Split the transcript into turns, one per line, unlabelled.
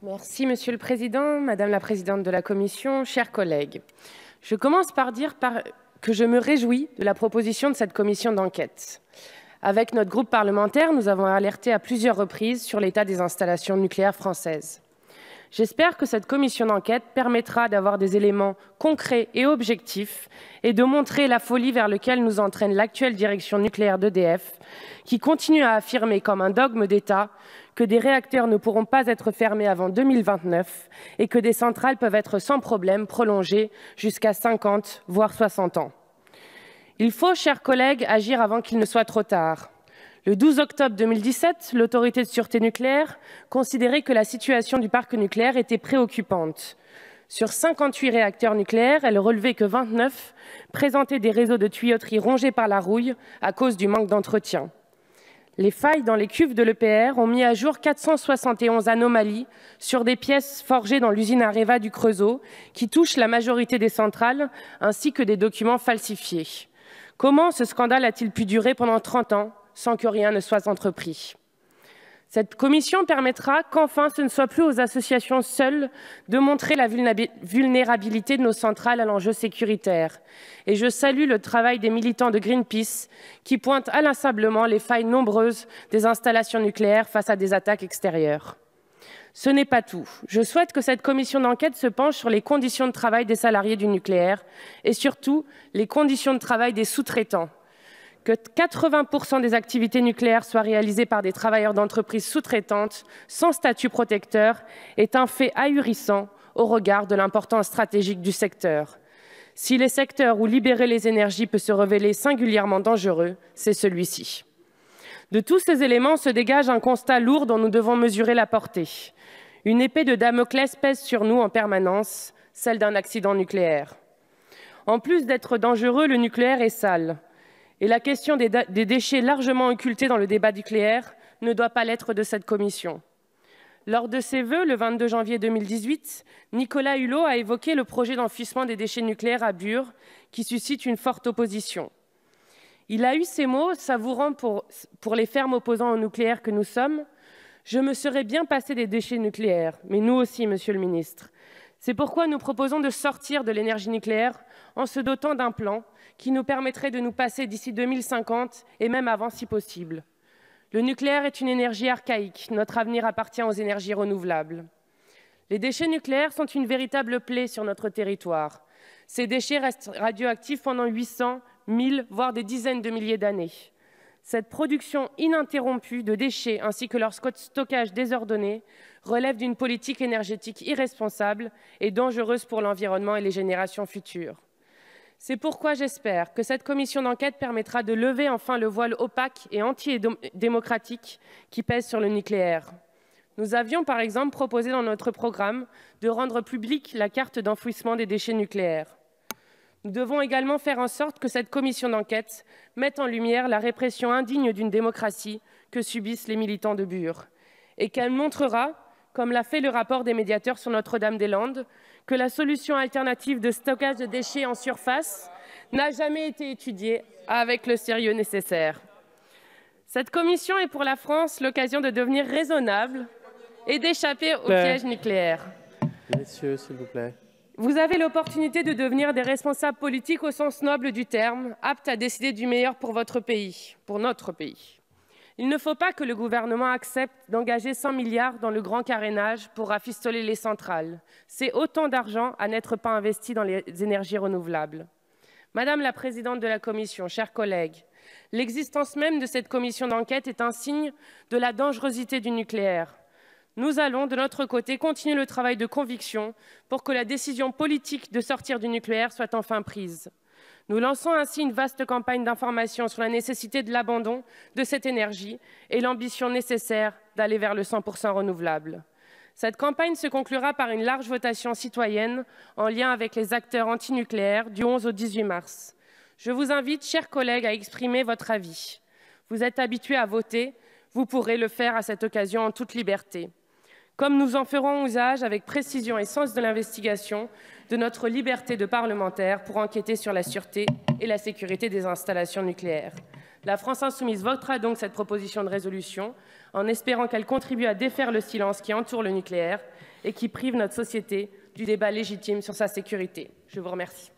Merci, Monsieur le Président, Madame la Présidente de la Commission, chers collègues. Je commence par dire que je me réjouis de la proposition de cette commission d'enquête. Avec notre groupe parlementaire, nous avons alerté à plusieurs reprises sur l'état des installations nucléaires françaises. J'espère que cette commission d'enquête permettra d'avoir des éléments concrets et objectifs et de montrer la folie vers laquelle nous entraîne l'actuelle direction nucléaire d'EDF, qui continue à affirmer comme un dogme d'État que des réacteurs ne pourront pas être fermés avant 2029 et que des centrales peuvent être sans problème prolongées jusqu'à 50, voire 60 ans. Il faut, chers collègues, agir avant qu'il ne soit trop tard. Le 12 octobre 2017, l'autorité de sûreté nucléaire considérait que la situation du parc nucléaire était préoccupante. Sur 58 réacteurs nucléaires, elle relevait que 29 présentaient des réseaux de tuyauterie rongés par la rouille à cause du manque d'entretien. Les failles dans les cuves de l'EPR ont mis à jour 471 anomalies sur des pièces forgées dans l'usine Areva du Creusot, qui touchent la majorité des centrales, ainsi que des documents falsifiés. Comment ce scandale a-t-il pu durer pendant 30 ans sans que rien ne soit entrepris? Cette commission permettra qu'enfin ce ne soit plus aux associations seules de montrer la vulnérabilité de nos centrales à l'enjeu sécuritaire. Et je salue le travail des militants de Greenpeace qui pointent inlassablement les failles nombreuses des installations nucléaires face à des attaques extérieures. Ce n'est pas tout. Je souhaite que cette commission d'enquête se penche sur les conditions de travail des salariés du nucléaire et surtout les conditions de travail des sous-traitants. Que 80% des activités nucléaires soient réalisées par des travailleurs d'entreprises sous-traitantes sans statut protecteur est un fait ahurissant au regard de l'importance stratégique du secteur. Si les secteurs où libérer les énergies peut se révéler singulièrement dangereux, c'est celui-ci. De tous ces éléments se dégage un constat lourd dont nous devons mesurer la portée. Une épée de Damoclès pèse sur nous en permanence, celle d'un accident nucléaire. En plus d'être dangereux, le nucléaire est sale. Et la question des déchets largement occultés dans le débat nucléaire ne doit pas l'être de cette commission. Lors de ses vœux, le 22 janvier 2018, Nicolas Hulot a évoqué le projet d'enfouissement des déchets nucléaires à Bure, qui suscite une forte opposition. Il a eu ces mots, savourant pour les fermes opposants au nucléaire que nous sommes. « Je me serais bien passé des déchets nucléaires, mais nous aussi, Monsieur le Ministre. C'est pourquoi nous proposons de sortir de l'énergie nucléaire en se dotant d'un plan qui nous permettrait de nous passer d'ici 2050 et même avant si possible. Le nucléaire est une énergie archaïque. Notre avenir appartient aux énergies renouvelables. Les déchets nucléaires sont une véritable plaie sur notre territoire. Ces déchets restent radioactifs pendant 800, 1000, voire des dizaines de milliers d'années. Cette production ininterrompue de déchets ainsi que leur stockage désordonné relève d'une politique énergétique irresponsable et dangereuse pour l'environnement et les générations futures. C'est pourquoi j'espère que cette commission d'enquête permettra de lever enfin le voile opaque et antidémocratique qui pèse sur le nucléaire. Nous avions par exemple proposé dans notre programme de rendre publique la carte d'enfouissement des déchets nucléaires. Nous devons également faire en sorte que cette commission d'enquête mette en lumière la répression indigne d'une démocratie que subissent les militants de Bure et qu'elle montrera, comme l'a fait le rapport des médiateurs sur Notre-Dame-des-Landes, que la solution alternative de stockage de déchets en surface n'a jamais été étudiée avec le sérieux nécessaire. Cette commission est pour la France l'occasion de devenir raisonnable et d'échapper au piège nucléaire.
Messieurs, s'il vous plaît.
Vous avez l'opportunité de devenir des responsables politiques au sens noble du terme, aptes à décider du meilleur pour votre pays, pour notre pays. Il ne faut pas que le gouvernement accepte d'engager 100 milliards dans le grand carénage pour rafistoler les centrales. C'est autant d'argent à n'être pas investi dans les énergies renouvelables. Madame la Présidente de la Commission, chers collègues, l'existence même de cette commission d'enquête est un signe de la dangerosité du nucléaire. Nous allons, de notre côté, continuer le travail de conviction pour que la décision politique de sortir du nucléaire soit enfin prise. Nous lançons ainsi une vaste campagne d'information sur la nécessité de l'abandon de cette énergie et l'ambition nécessaire d'aller vers le 100% renouvelable. Cette campagne se conclura par une large votation citoyenne en lien avec les acteurs antinucléaires du 11 au 18 mars. Je vous invite, chers collègues, à exprimer votre avis. Vous êtes habitués à voter, vous pourrez le faire à cette occasion en toute liberté. Comme nous en ferons usage avec précision et sens de l'investigation de notre liberté de parlementaire pour enquêter sur la sûreté et la sécurité des installations nucléaires. La France insoumise votera donc cette proposition de résolution en espérant qu'elle contribue à défaire le silence qui entoure le nucléaire et qui prive notre société du débat légitime sur sa sécurité. Je vous remercie.